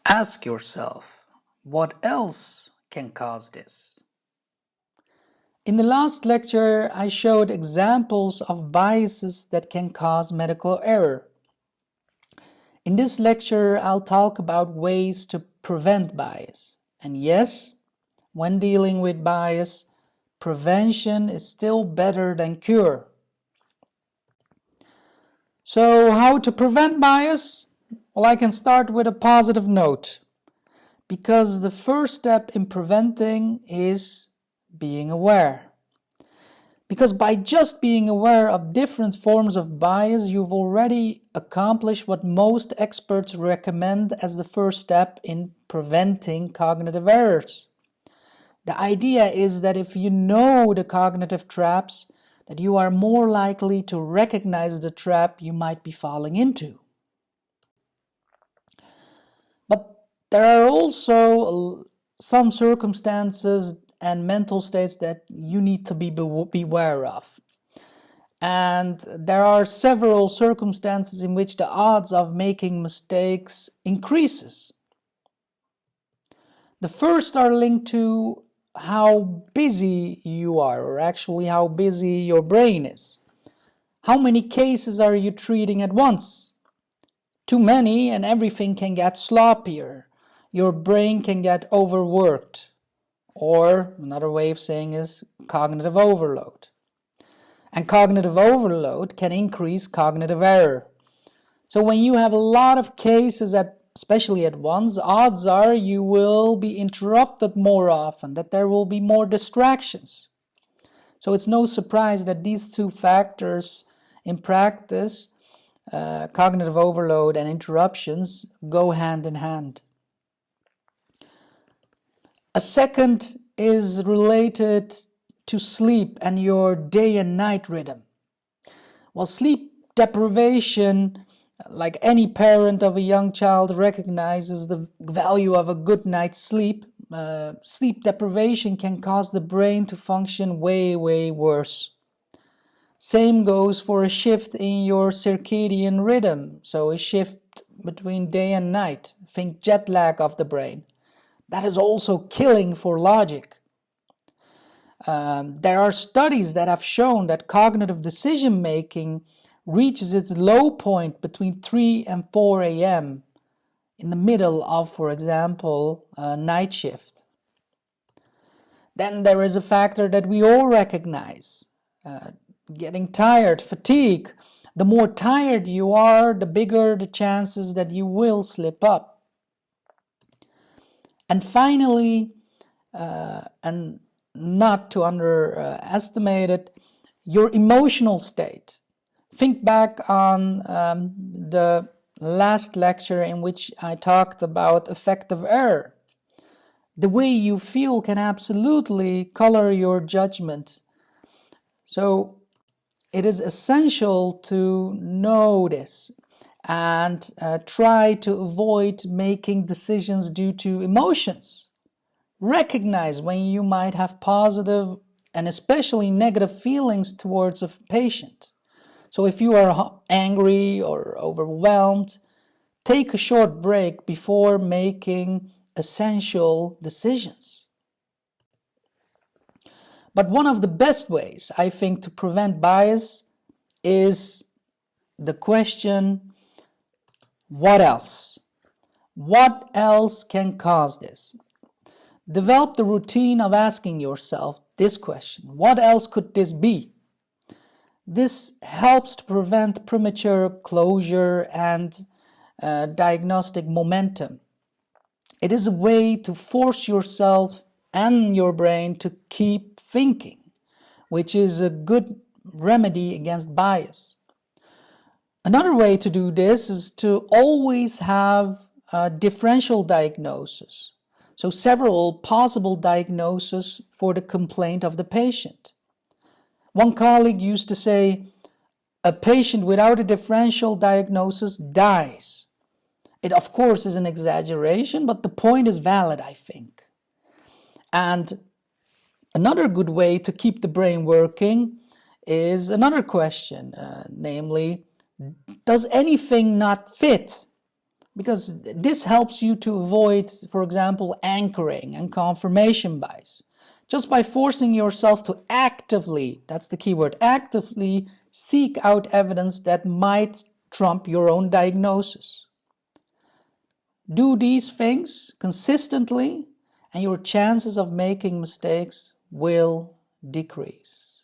Ask yourself, what else can cause this? In the last lecture, I showed examples of biases that can cause medical error. In this lecture, I'll talk about ways to prevent bias. And yes, when dealing with bias, prevention is still better than cure. So, how to prevent bias? Well, I can start with a positive note, because the first step in preventing is being aware. Because by just being aware of different forms of bias, you've already accomplished what most experts recommend as the first step in preventing cognitive errors. The idea is that if you know the cognitive traps, that you are more likely to recognize the trap you might be falling into. But there are also some circumstances and mental states that you need to be aware of. And there are several circumstances in which the odds of making mistakes increases. The first are linked to how busy you are, or actually how busy your brain is. How many cases are you treating at once? Too many and everything can get sloppier. Your brain can get overworked. Or another way of saying is cognitive overload. And cognitive overload can increase cognitive error. So when you have a lot of cases, especially at once, odds are you will be interrupted more often, that there will be more distractions. So it's no surprise that these two factors in practice, cognitive overload and interruptions, go hand in hand. A second is related to sleep and your day and night rhythm. Well, sleep deprivation, like any parent of a young child recognizes the value of a good night's sleep, sleep deprivation can cause the brain to function way worse. Same goes for a shift in your circadian rhythm, so a shift between day and night. Think jet lag of the brain. That is also killing for logic. There are studies that have shown that cognitive decision making reaches its low point between 3 and 4 a.m. in the middle of, for example, a night shift. Then there is a factor that we all recognize, getting tired, fatigue. The more tired you are, the bigger the chances that you will slip up. And finally, and not to underestimate it, your emotional state. Think back on the last lecture in which I talked about effective error. The way you feel can absolutely color your judgment. So it is essential to know this and try to avoid making decisions due to emotions. Recognize when you might have positive and especially negative feelings towards a patient. So if you are angry or overwhelmed, take a short break before making essential decisions. But one of the best ways, I think, to prevent bias is the question, what else? What else can cause this? Develop the routine of asking yourself this question. What else could this be? This helps to prevent premature closure and diagnostic momentum. It is a way to force yourself and your brain to keep thinking, which is a good remedy against bias. Another way to do this is to always have a differential diagnosis. So several possible diagnoses for the complaint of the patient. One colleague used to say, a patient without a differential diagnosis dies. It of course is an exaggeration, but the point is valid, I think. And another good way to keep the brain working is another question, namely, does anything not fit? because this helps you to avoid, for example, anchoring and confirmation bias. Just by forcing yourself to actively, that's the key word, actively seek out evidence that might trump your own diagnosis. Do these things consistently, and your chances of making mistakes will decrease.